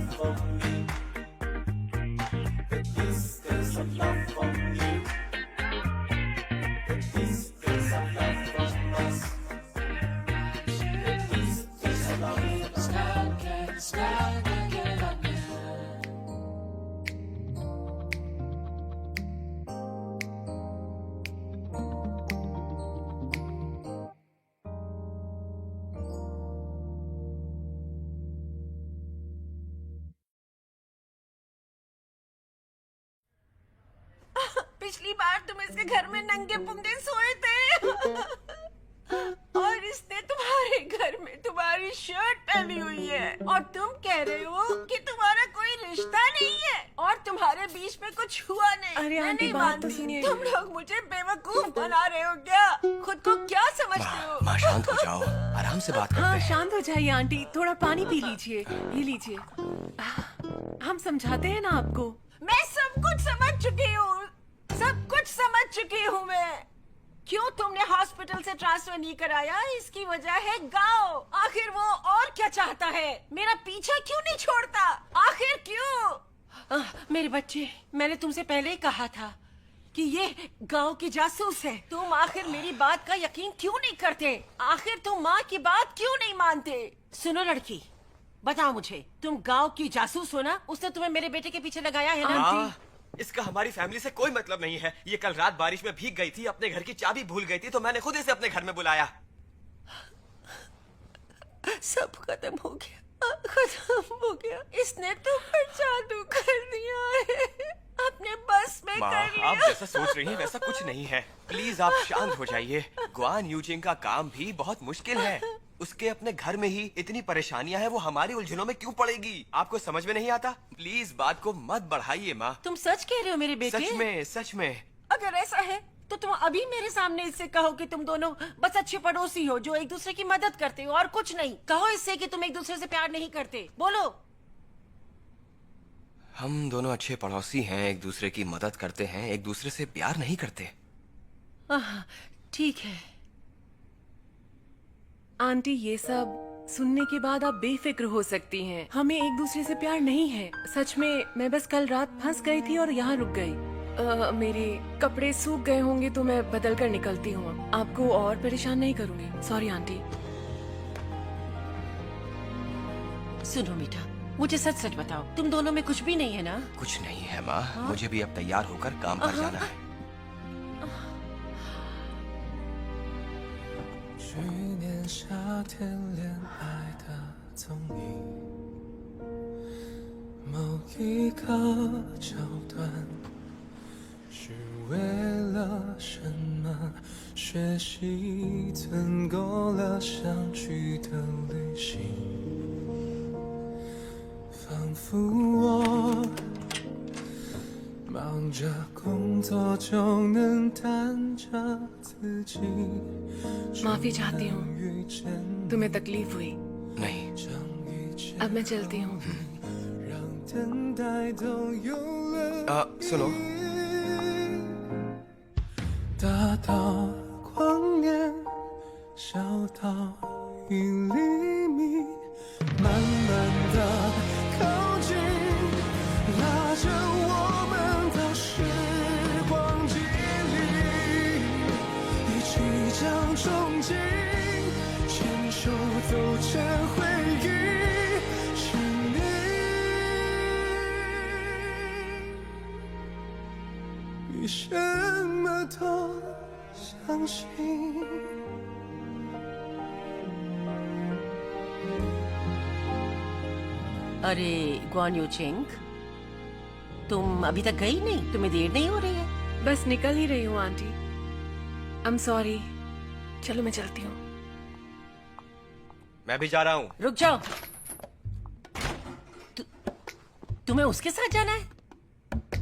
love for me. At least there's some love from you. At least there's some love from us. At least there's some love from us. पिछली बार तुम इसके घर में नंगे पुंगे सोए थे और इसने तुम्हारे घर में तुम्हारी शर्ट पहनी हुई है और तुम कह रहे हो कि तुम्हारा कोई रिश्ता नहीं है और तुम्हारे बीच में कुछ हुआ नहीं। अरे मैं आंटी, नहीं बात तो मानती। सुनिए। तुम लोग मुझे बेवकूफ बना रहे हो क्या? खुद को क्या समझते हो? माँ शांत हो जाओ, आराम से बात करते हाँ हैं। शांत हो जाइए आंटी, थोड़ा पानी पी लीजिए। ये लीजिए। हम समझाते हैं ना आपको। मैं सब कुछ समझ चुकी हूँ, सब कुछ समझ चुकी हूँ मैं। क्यों तुमने हॉस्पिटल से ट्रांसफर नहीं कराया? इसकी वजह है गांव। आखिर वो और क्या चाहता है? मेरा पीछा क्यों नहीं छोड़ता? आखिर क्यों? मेरे बच्चे, मैंने तुमसे पहले ही कहा था कि ये गांव की जासूस है। तुम आखिर मेरी बात का यकीन क्यों नहीं करते? आखिर तुम माँ की बात क्यों नहीं मानते? सुनो लड़की, बताओ मुझे, तुम गांव की जासूस हो ना? उसने तुम्हें मेरे बेटे के पीछे लगाया है ना? हाँ, इसका हमारी फैमिली से कोई मतलब नहीं है। ये कल रात बारिश में भीग गई थी, अपने घर की चाबी भूल गई थी, तो मैंने खुद इसे अपने घर में बुलाया। सब खत्म हो गया, खत्म हो गया। इसने तुम पर जादू कर दिया है, अपने बस में माँ, कर लिया। आप जैसा सोच रही हैं वैसा कुछ नहीं है। प्लीज आप शांत हो जाइए। गुआन यूजिंग का काम भी बहुत मुश्किल है। उसके अपने घर में ही इतनी परेशानियां हैं, वो हमारी उलझनों में क्यों पड़ेगी? आपको समझ में नहीं आता? प्लीज बात को मत बढ़ाइए माँ। तुम सच कह रहे हो मेरे बेटे? सच में, सच में। अगर ऐसा है तो तुम अभी मेरे सामने इससे कहो कि तुम दोनों बस अच्छे पड़ोसी हो जो एक दूसरे की मदद करते हो और कुछ नहीं। कहो इससे कि तुम एक दूसरे से प्यार नहीं करते। बोलो। हम दोनों अच्छे पड़ोसी हैं, एक दूसरे की मदद करते हैं, एक दूसरे से प्यार नहीं करते। ठीक है। आंटी, ये सब सुनने के बाद आप बेफिक्र हो सकती हैं। हमें एक दूसरे से प्यार नहीं है। सच में मैं बस कल रात फंस गई थी और यहाँ रुक गई। मेरे कपड़े सूख गए होंगे तो मैं बदल कर निकलती हूँ। आपको और परेशान नहीं करूंगी। Sorry aunty. सुनो मीठा, मुझे सच सच बताओ, तुम दोनों में कुछ भी नहीं है ना? कुछ नहीं है माँ। मुझे भी अब तैयार होकर काम पर जाना है। 去年夏天恋爱的踪影，某一个桥段，是为了什么？学习存够了相聚的旅行，仿佛我忙着工作就能担着自己。 माफी चाहती हूँ, तुम्हें तकलीफ हुई। नहीं। अब मैं चलती हूँ। सुनो। 大到光年，小到1厘米，慢慢的靠近，拉着我们的时光机里，一起将憧憬牵手走成回忆，是你比什么都相信。 अरे गुआन यूचिंग, तुम अभी तक गई नहीं? तुम्हें देर नहीं हो रही है? बस निकल ही रही हूँ आंटी। I'm sorry। चलो मैं चलती हूँ। मैं भी जा रहा हूँ। रुक जाओ। तुम्हें उसके साथ जाना है?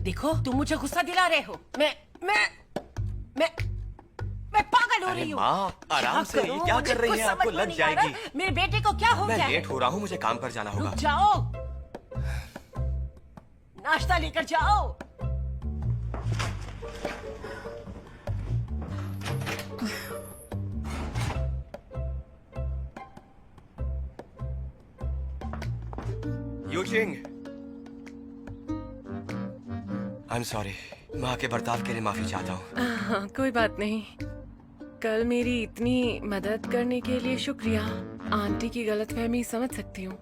देखो, तुम मुझे गुस्सा दिला रहे हो। मैं पागल हो अरे रही हूँ। माँ, आराम से। करूं? क्या मुझे कर रही कुछ हैं? आपको समझ में लग नहीं आ रहा। जाएगी। मेरे बेटे को क्या हो मैं गया है? लेट हो रहा हूँ, मुझे काम पर जाना होगा। रुक जाओ, नाश्ता लेकर जाओ। यूचिंग, I'm sorry. माँ के बर्ताव के लिए माफी चाहता हूँ। हाँ, कोई बात नहीं। कल मेरी इतनी मदद करने के लिए शुक्रिया। आंटी की गलतफहमी समझ सकती हूँ।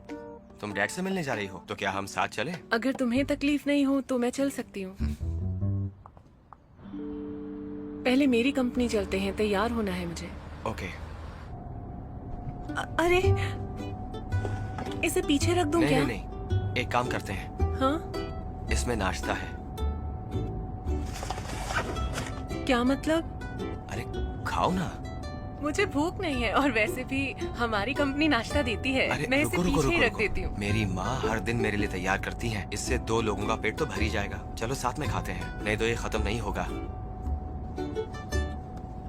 तुम डैड से मिलने जा रही हो, तो क्या हम साथ चले? अगर तुम्हें तकलीफ नहीं हो तो मैं चल सकती हूँ। पहले मेरी कंपनी चलते हैं, तैयार होना है मुझे। ओके। अरे, इसे पीछे रख दूं नहीं, क्या? नहीं नहीं, एक काम करते हैं। हाँ? इसमें नाश्ता है। क्या मतलब? अरे खाओ ना। मुझे भूख नहीं है और वैसे भी हमारी कंपनी नाश्ता देती है। अरे मैं इसे पीछे ही रख देती हूँ। मेरी माँ हर दिन मेरे लिए तैयार करती है। इससे 2 लोगों का पेट तो भर ही जाएगा। चलो साथ में खाते हैं, नहीं तो ये खत्म नहीं होगा।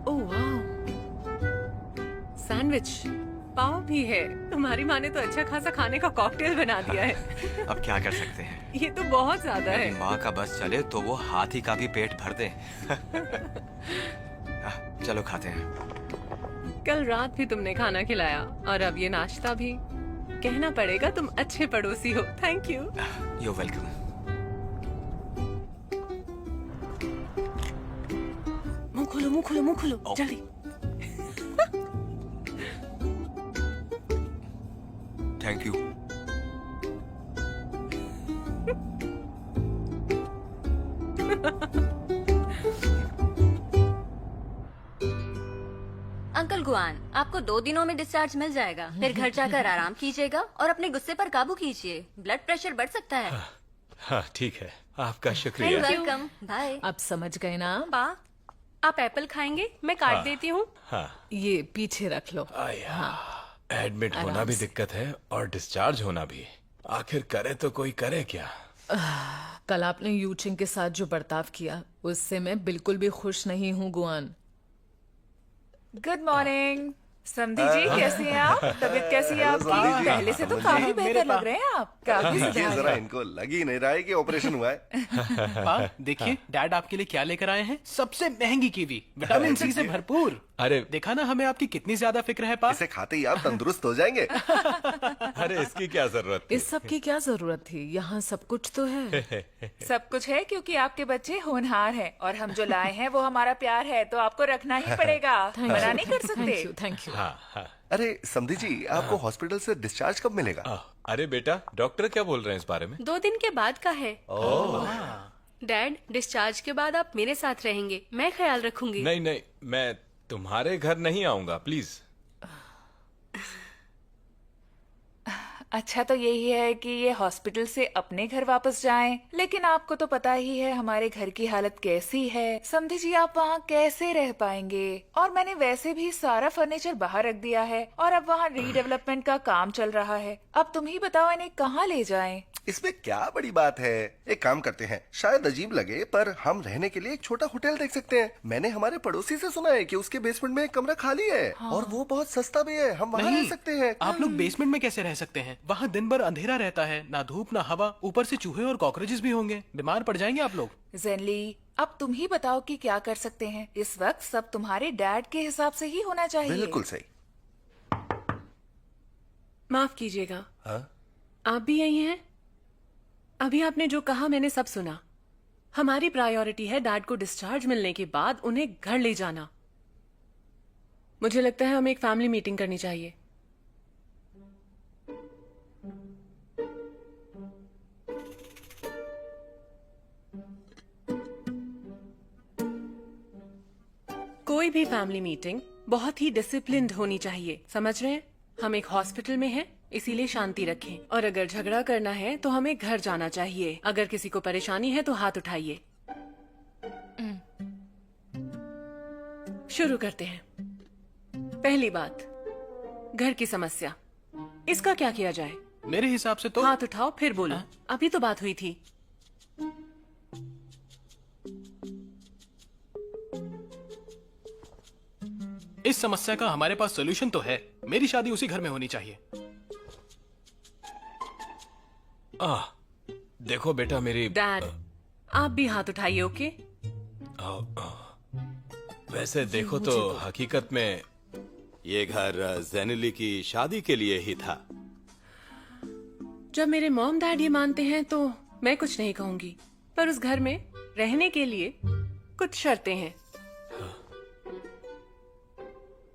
ओह वाह, सैंडविच, पाव भी है। तुम्हारी माँ ने तो अच्छा खासा खाने का कॉकटेल बना दिया है। अब क्या कर सकते हैं? ये तो बहुत ज्यादा मेरी है। माँ का बस चले तो वो हाथी का भी पेट भर दे। चलो खाते हैं। कल रात भी तुमने खाना खिलाया और अब ये नाश्ता भी। कहना पड़ेगा तुम अच्छे पड़ोसी हो। Thank you. You welcome. मुंह खोलो, मुंह खोलो, मुंह खोलो, जल्दी। Thank you. अंकल गुआन, आपको 2 दिनों में डिस्चार्ज मिल जाएगा। फिर घर जाकर आराम कीजिएगा और अपने गुस्से पर काबू कीजिए। ब्लड प्रेशर बढ़ सकता है। हाँ ठीक है, आपका शुक्रिया। Welcome, bye. अब समझ गए ना? पा, आप एप्पल खाएंगे? मैं काट देती हूँ। हाँ। ये पीछे रख लो। एडमिट होना भी दिक्कत है और डिस्चार्ज होना भी। आखिर करे तो कोई करे क्या? कल आपने यूचिंग के साथ जो बर्ताव किया उससे मैं बिल्कुल भी खुश नहीं हूँ गुआन। गुड मॉर्निंग समधी जी, कैसे हैं आप? तबीयत कैसी है आपकी? पहले से तो काफी बेहतर लग रहे हैं आप। काफी देखिए सुधार जरा, है। इनको लग ही नहीं रहा है कि ऑपरेशन हुआ है। पा, देखिए डैड आपके लिए क्या लेकर आए हैं। सबसे महंगी कीवी, विटामिन सी से भरपूर। अरे देखा ना हमें आपकी कितनी ज्यादा फिक्र है पा। इसे खाते ही आप तंदुरुस्त हो जाएंगे। अरे इसकी क्या जरूरत थी? इस सब की क्या जरूरत थी? यहाँ सब कुछ तो है। सब कुछ है क्योंकि आपके बच्चे होनहार हैं और हम जो लाए हैं वो हमारा प्यार है, तो आपको रखना ही पड़ेगा। मना नहीं कर सकते। Thank you, thank you. हाँ हाँ। अरे समधी जी, आपको हॉस्पिटल से डिस्चार्ज कब मिलेगा? अरे बेटा, डॉक्टर क्या बोल रहे हैं इस बारे में? 2 दिन के बाद का है। डैड, डिस्चार्ज के बाद आप मेरे साथ रहेंगे, मैं ख्याल रखूंगी। नहीं नहीं, मैं तुम्हारे घर नहीं आऊंगा, प्लीज। अच्छा तो यही है कि ये हॉस्पिटल से अपने घर वापस जाएं, लेकिन आपको तो पता ही है हमारे घर की हालत कैसी है। समझी जी, आप वहाँ कैसे रह पाएंगे? और मैंने वैसे भी सारा फर्नीचर बाहर रख दिया है और अब वहाँ रीडेवलपमेंट का काम चल रहा है। अब तुम ही बताओ इन्हें कहाँ ले जाएं? इसमें क्या बड़ी बात है? एक काम करते हैं, शायद अजीब लगे पर हम रहने के लिए एक छोटा होटल देख सकते हैं। मैंने हमारे पड़ोसी से सुना है कि उसके बेसमेंट में एक कमरा खाली है और वो बहुत सस्ता भी है। हम वहाँ रह सकते हैं। आप लोग बेसमेंट में कैसे रह सकते हैं? वहाँ दिन भर अंधेरा रहता है, ना धूप ना हवा, ऊपर से चूहे और कॉकरोचेस भी होंगे। बीमार पड़ जाएंगे आप लोग। जेनली, अब तुम ही बताओ कि क्या कर सकते हैं। इस वक्त सब तुम्हारे डैड के हिसाब से ही होना चाहिए। बिल्कुल सही। माफ कीजिएगा, हाँ? आप भी यही हैं? अभी आपने जो कहा मैंने सब सुना। हमारी प्रायोरिटी है डैड को डिस्चार्ज मिलने के बाद उन्हें घर ले जाना। मुझे लगता है हमें एक फैमिली मीटिंग करनी चाहिए। कोई भी फैमिली मीटिंग बहुत ही डिसिप्लिन्ड होनी चाहिए, समझ रहे हैं? हम एक हॉस्पिटल में हैं, इसीलिए शांति रखें। और अगर झगड़ा करना है तो हमें घर जाना चाहिए। अगर किसी को परेशानी है तो हाथ उठाइए। शुरू करते हैं। पहली बात, घर की समस्या। इसका क्या किया जाए? मेरे हिसाब से तो हाथ उठाओ फिर बोलो। अभी तो बात हुई थी। इस समस्या का हमारे पास सोल्यूशन तो है। मेरी शादी उसी घर में होनी चाहिए। देखो बेटा, मेरी डैड, आप भी हाथ उठाइए। ओके? वैसे देखो तो हकीकत में ये घर जेनिली की शादी के लिए ही था। जब मेरे मॉम डैड ये मानते हैं तो मैं कुछ नहीं कहूंगी, पर उस घर में रहने के लिए कुछ शर्तें हैं।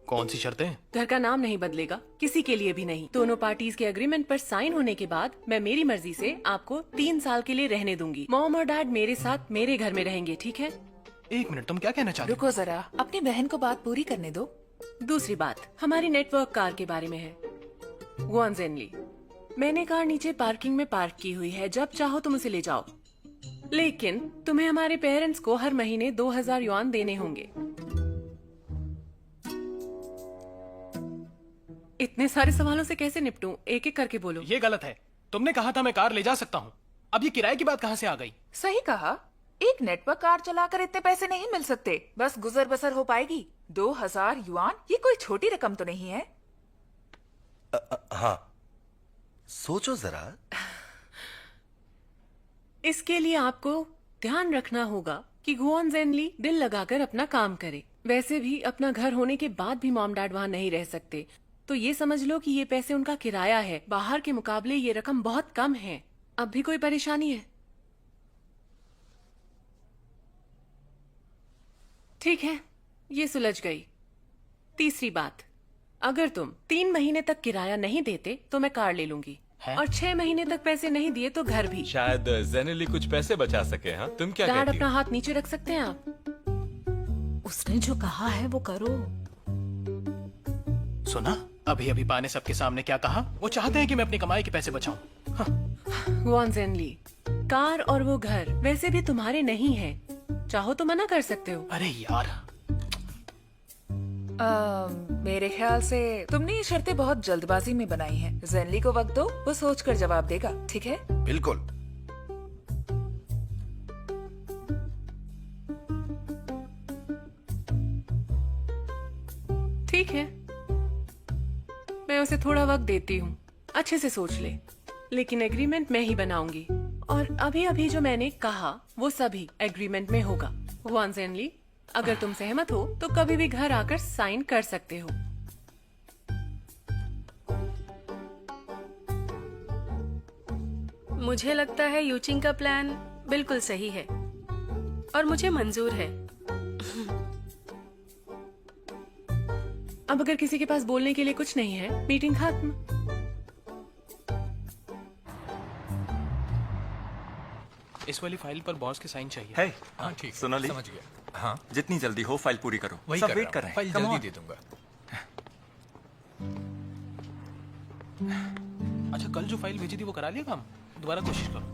कौन सी शर्तें? घर का नाम नहीं बदलेगा, किसी के लिए भी नहीं। दोनों पार्टीज के एग्रीमेंट पर साइन होने के बाद मैं मेरी मर्जी से आपको 3 साल के लिए रहने दूंगी। मॉम और डैड मेरे साथ मेरे घर में रहेंगे, ठीक है? एक मिनट, तुम क्या कहना चाहते हो? रुको जरा, अपनी बहन को बात पूरी करने दो। दूसरी बात हमारी नेटवर्क कार के बारे में है। गुआन ज़ेनली, मैंने कार नीचे पार्किंग में पार्क की हुई है, जब चाहो तुम उसे ले जाओ, लेकिन तुम्हें हमारे पेरेंट्स को हर महीने 2000 युआन देने होंगे। इतने सारे सवालों से कैसे निपटूं? एक एक करके बोलो। ये गलत है। तुमने कहा था मैं कार ले जा सकता हूँ, अब ये किराए की बात कहाँ से आ गई? सही कहा, एक नेटवर्क कार चलाकर इतने पैसे नहीं मिल सकते। बस गुजर बसर हो पाएगी। 2000 युआन, ये कोई छोटी रकम तो नहीं है। हाँ, सोचो जरा। इसके लिए आपको ध्यान रखना होगा कि गुआन ज़ेनली दिल लगाकर अपना काम करे। वैसे भी अपना घर होने के बाद भी मॉम डैड वहाँ नहीं रह सकते, तो ये समझ लो कि ये पैसे उनका किराया है। बाहर के मुकाबले ये रकम बहुत कम है। अब भी कोई परेशानी है? ठीक है, ये सुलझ गई। तीसरी बात, अगर तुम 3 महीने तक किराया नहीं देते तो मैं कार ले लूंगी, और 6 महीने तक पैसे नहीं दिए तो घर भी। शायद जेनेली कुछ पैसे बचा सके। हाँ, तुम क्या डैड, कहती अपना हो? हाथ नीचे रख सकते हैं आप? उसने जो कहा है वो करो। सुना अभी अभी पा ने सबके सामने क्या कहा? वो चाहते हैं कि मैं अपनी कमाई के पैसे बचाऊं। हाँ। गुआन ज़ेनली, कार और वो घर वैसे भी तुम्हारे नहीं है, चाहो तो मना कर सकते हो। अरे यार, मेरे ख्याल से तुमने ये शर्तें बहुत जल्दबाजी में बनाई हैं। ज़ेनली को वक्त दो, वो सोचकर जवाब देगा, ठीक है? बिल्कुल। ठीक है, मैं उसे थोड़ा वक्त देती हूँ, अच्छे से सोच ले। लेकिन एग्रीमेंट मैं ही बनाऊंगी, और अभी अभी जो मैंने कहा वो सभी एग्रीमेंट में होगा। गुआन ज़ेनली, अगर तुम सहमत हो तो कभी भी घर आकर साइन कर सकते हो। मुझे लगता है यूचिंग का प्लान बिल्कुल सही है और मुझे मंजूर है। अब अगर किसी के पास बोलने के लिए कुछ नहीं है, मीटिंग खत्म। इस वाली फाइल पर बॉस के साइन चाहिए। है हाँ ठीक, सोनाली, समझ गया। हाँ, जितनी जल्दी हो फाइल पूरी करो। वही सब कर वेट रहा कर हूँ। रहे हैं। फाइल Come जल्दी on। दे दूंगा। अच्छा, कल जो फाइल भेजी थी वो करा लिया काम? दोबारा कोशिश करो।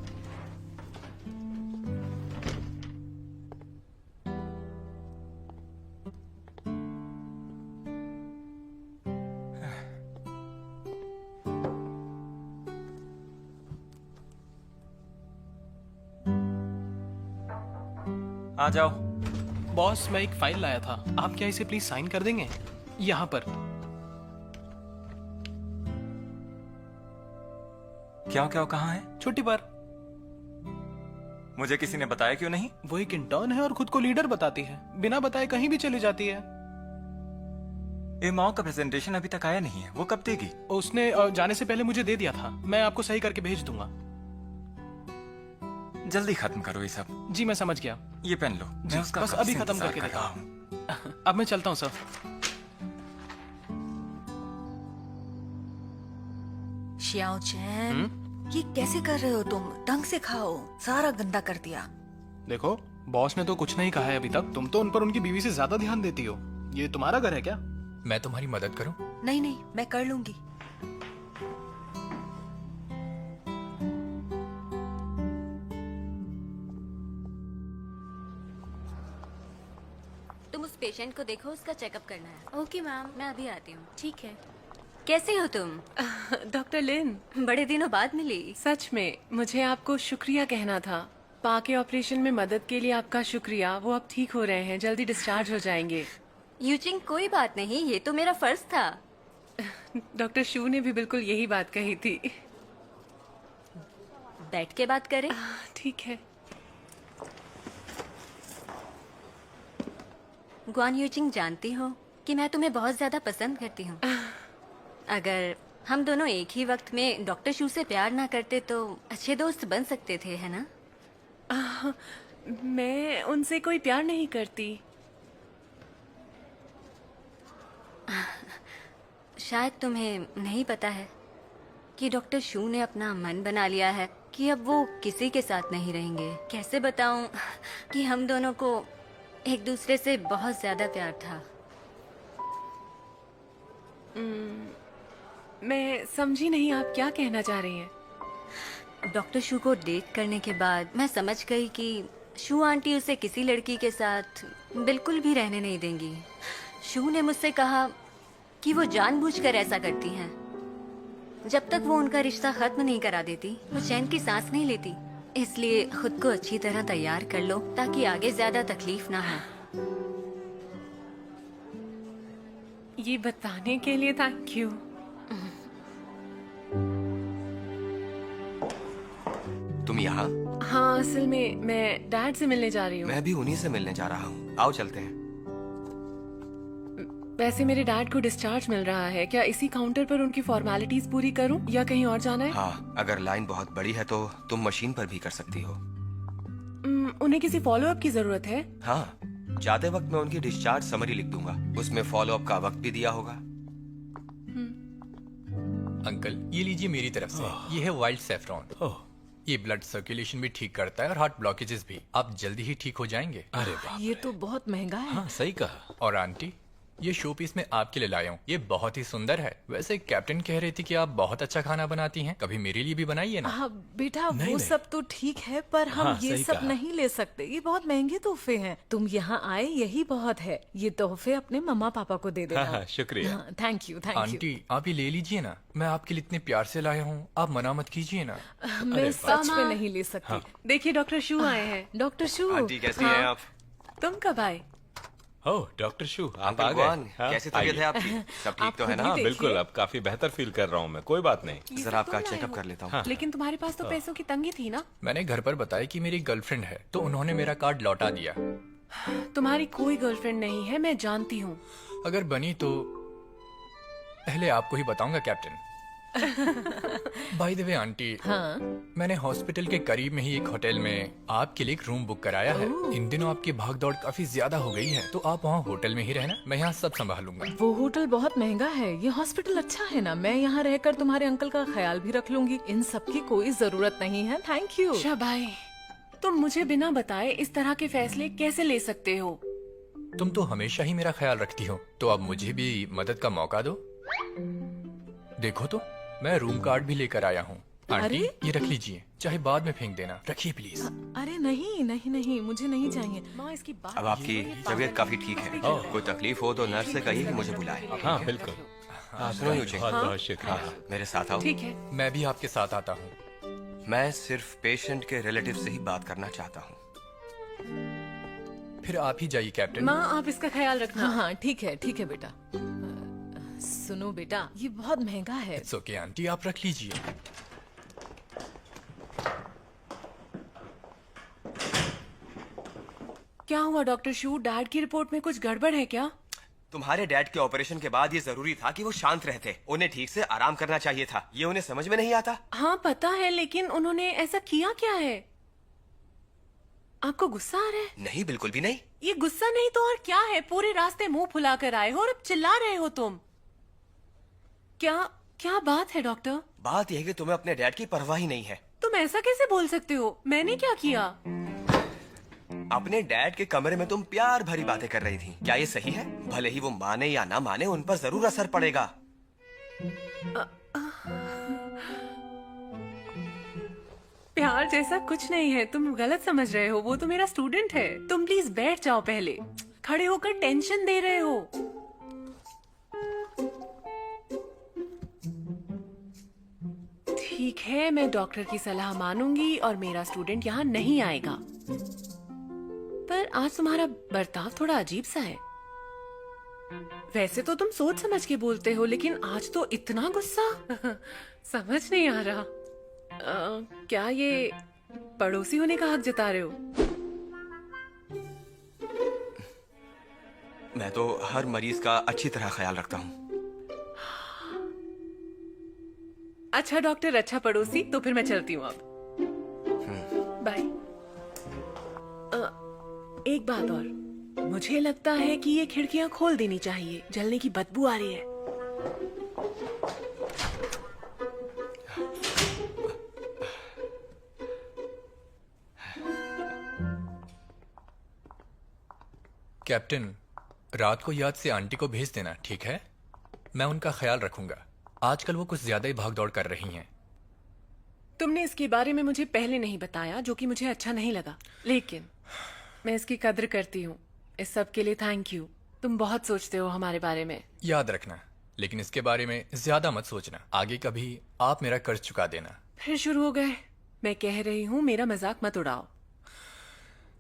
आ जाओ। बॉस, मैं एक फाइल लाया था, आप क्या इसे प्लीज साइन कर देंगे? यहाँ पर। क्या क्या कहाँ है? छुट्टी पर। मुझे किसी ने बताया क्यों नहीं? वो एक इंटर्न है और खुद को लीडर बताती है, बिना बताए कहीं भी चली जाती है। एमाओ का प्रेजेंटेशन अभी तक आया नहीं है, वो कब देगी? उसने जाने से पहले मुझे दे दिया था, मैं आपको सही करके भेज दूंगा। जल्दी खत्म करो ये सब। जी मैं समझ गया। ये पेन लो, मैं उसका बस कब अभी से खत्म इंतजार करके कर देता रहा हूँ। अब मैं चलता हूँ सर। श्याओ चैन, ये कैसे कर रहे हो तुम? ढंग से खाओ, सारा गंदा कर दिया। देखो, बॉस ने तो कुछ नहीं कहा है अभी तक, तुम तो उन पर उनकी बीवी से ज्यादा ध्यान देती हो। ये तुम्हारा घर है क्या? मैं तुम्हारी मदद करूं? नहीं नहीं, मैं कर लूंगी। तुम उस पेशेंट को देखो, उसका चेकअप करना है। ओके मैम, मैं अभी आती हूँ। ठीक है। कैसे हो तुम? डॉक्टर लिन, बड़े दिनों बाद मिली। सच में मुझे आपको शुक्रिया कहना था। पा के ऑपरेशन में मदद के लिए आपका शुक्रिया। वो अब ठीक हो रहे हैं, जल्दी डिस्चार्ज हो जाएंगे। यूचिंग, कोई बात नहीं, ये तो मेरा फर्ज था। डॉक्टर शू ने भी बिल्कुल यही बात कही थी। बैठ के बात करें? ठीक है। गुआन यूचिंग, जानती हो कि मैं तुम्हें बहुत ज्यादा पसंद करती हूँ। अगर हम दोनों एक ही वक्त में डॉक्टर शू से प्यार ना करते तो अच्छे दोस्त बन सकते थे, है ना? मैं उनसे कोई प्यार नहीं करती। शायद तुम्हें नहीं पता है कि डॉक्टर शू ने अपना मन बना लिया है कि अब वो किसी के साथ नहीं रहेंगे। कैसे बताऊं कि हम दोनों को एक दूसरे से बहुत ज्यादा प्यार था। मैं समझी नहीं, आप क्या कहना चाह रही हैं? डॉक्टर शू को डेट करने के बाद मैं समझ गई कि शू आंटी उसे किसी लड़की के साथ बिल्कुल भी रहने नहीं देंगी। शू ने मुझसे कहा कि वो जानबूझकर ऐसा करती हैं। जब तक वो उनका रिश्ता खत्म नहीं करा देती वो चैन की सांस नहीं लेती। इसलिए खुद को अच्छी तरह तैयार कर लो ताकि आगे ज्यादा तकलीफ ना हो। ये बताने के लिए थैंक यू। तुम यहाँ? हाँ, असल में मैं डैड से मिलने जा रही हूँ। मैं भी उन्हीं से मिलने जा रहा हूँ। आओ चलते हैं। वैसे मेरे डैड को डिस्चार्ज मिल रहा है, क्या इसी काउंटर पर उनकी फॉर्मेलिटीज पूरी करूं या कहीं और जाना है? हाँ, अगर लाइन बहुत बड़ी है तो तुम मशीन पर भी कर सकती हो। उन्हें किसी फॉलो अप की जरूरत है? हाँ, जाते वक्त मैं उनकी डिस्चार्ज समरी लिख दूंगा, उसमें फॉलो अप का वक्त भी दिया होगा। अंकल ये लीजिए मेरी तरफ से, ये है वाइल्ड सेफ्रॉन। ये ब्लड सर्कुलेशन भी ठीक करता है और हार्ट ब्लॉकेजेस भी। आप जल्दी ही ठीक हो जाएंगे। अरे वाह, ये तो बहुत महंगा है। हाँ सही कहा। और आंटी ये शो पीस मैं आपके लिए लाया हूँ, ये बहुत ही सुंदर है। वैसे कैप्टन कह रही थी कि आप बहुत अच्छा खाना बनाती हैं, कभी मेरे लिए भी बनाइए ना। हाँ बेटा, नहीं, वो नहीं। सब तो ठीक है पर हम हाँ, ये सही सब कहा। नहीं ले सकते, ये बहुत महंगे तोहफे हैं। तुम यहाँ आए यही बहुत है। ये तोहफे अपने मम्मा पापा को दे देना। हाँ, शुक्रिया। Thank you, thank you. Aunty आप ये ले लीजिए ना, मैं आपके लिए इतने प्यार से लाया हूँ, आप मना मत कीजिए ना। मैं सच में नहीं ले सकती। हाँ। देखिए डॉक्टर शू आए हैं। डॉक्टर शू, आंटी कैसी हैं आप? तुम कब आए? ओह डॉक्टर शू, आप अंकल आ गुआन, गए। हाँ, कैसी तबीयत है आइए। आपकी? सब ठीक तो है ना? हाँ देखिए। बिल्कुल, अब काफी बेहतर फील कर रहा हूँ मैं। कोई बात नहीं। जरा आपका चेकअप कर लेता हूँ। लेकिन तुम्हारे पास तो पैसों की तंगी थी ना? मैंने घर पर बताया कि मेरी गर्लफ्रेंड है तो उन्होंने मेरा कार्ड लौटा दिया। तुम्हारी कोई गर्लफ्रेंड नहीं है, मैं जानती हूँ। अगर बनी तो पहले आपको ही बताऊंगा captain. By the way aunty, हाँ? मैंने हॉस्पिटल के करीब में ही एक होटल में आपके लिए एक रूम बुक कराया है। इन दिनों आपकी भागदौड़ काफी ज्यादा हो गई है तो आप वहाँ होटल में ही रहना, मैं यहाँ सब संभालूंगा। वो होटल बहुत महंगा है, ये हॉस्पिटल अच्छा है ना। मैं यहाँ रहकर तुम्हारे अंकल का ख्याल भी रख लूंगी। इन सब की कोई जरूरत नहीं है। Thank you. शाबाई, तुम मुझे बिना बताए इस तरह के फैसले कैसे ले सकते हो? तुम तो हमेशा ही मेरा ख्याल रखती हो, तो अब मुझे भी मदद का मौका दो। देखो तो मैं रूम कार्ड भी लेकर आया हूँ। आंटी अरे? ये रख लीजिए, चाहे बाद में फेंक देना, रखिए प्लीज। अरे नहीं नहीं नहीं, मुझे नहीं चाहिए। माँ इसकी बात अब आपकी तबीयत काफी ठीक है। कोई तकलीफ हो तो नर्स से कहिए कि मुझे बुलाए। हाँ बिल्कुल। सुनो यूजिन, बहुत बहुत शुक्रिया। मेरे साथ आओ। ठीक है। मैं भी आपके साथ आता हूँ। मैं सिर्फ पेशेंट के रिलेटिव से ही बात करना चाहता हूँ। फिर आप ही जाइए कैप्टन। माँ आप इसका ख्याल रखना। हाँ हाँ ठीक है बेटा। सुनो बेटा, ये बहुत महंगा है। इट्स ओके आंटी, आप रख लीजिए। क्या हुआ डॉक्टर शू, डैड की रिपोर्ट में कुछ गड़बड़ है क्या? तुम्हारे डैड के ऑपरेशन के बाद ये जरूरी था कि वो शांत रहते, उन्हें ठीक से आराम करना चाहिए था। ये उन्हें समझ में नहीं आता। हाँ पता है, लेकिन उन्होंने ऐसा किया क्या है? आपको गुस्सा आ रहा है? नहीं, बिल्कुल भी नहीं। ये गुस्सा नहीं तो और क्या है? पूरे रास्ते मुंह फुलाकर आए हो और अब चिल्ला रहे हो तुम। क्या क्या बात है डॉक्टर? बात यह है कि तुम्हें अपने डैड की परवाह ही नहीं है। तुम ऐसा कैसे बोल सकते हो? मैंने क्या किया? अपने डैड के कमरे में तुम प्यार भरी बातें कर रही थी। क्या ये सही है? भले ही वो माने या ना माने, उन पर जरूर असर पड़ेगा। प्यार जैसा कुछ नहीं है, तुम गलत समझ रहे हो। वो तो मेरा स्टूडेंट है। तुम प्लीज बैठ जाओ, पहले खड़े होकर टेंशन दे रहे हो। ठीक है, मैं डॉक्टर की सलाह मानूंगी और मेरा स्टूडेंट यहाँ नहीं आएगा। पर आज तुम्हारा बर्ताव थोड़ा अजीब सा है। वैसे तो तुम सोच समझ के बोलते हो, लेकिन आज तो इतना गुस्सा समझ नहीं आ रहा। क्या ये पड़ोसी होने का हक जता रहे हो? मैं तो हर मरीज का अच्छी तरह ख्याल रखता हूँ। अच्छा डॉक्टर, अच्छा पड़ोसी, तो फिर मैं चलती हूँ अब। बाय। एक बात और, मुझे लगता है कि ये खिड़कियां खोल देनी चाहिए, जलने की बदबू आ रही है। कैप्टन, रात को याद से आंटी को भेज देना, ठीक है? मैं उनका ख्याल रखूंगा। आजकल वो कुछ ज्यादा ही भागदौड़ कर रही हैं। तुमने इसके बारे में मुझे पहले नहीं बताया, जो कि मुझे अच्छा नहीं लगा, लेकिन मैं इसकी कद्र करती हूँ। इस सब के लिए थैंक यू। तुम बहुत सोचते हो हमारे बारे में। याद रखना, लेकिन इसके बारे में ज्यादा मत सोचना। आगे कभी आप मेरा कर्ज चुका देना। फिर शुरू हो गए। मैं कह रही हूँ, मेरा मजाक मत उड़ाओ।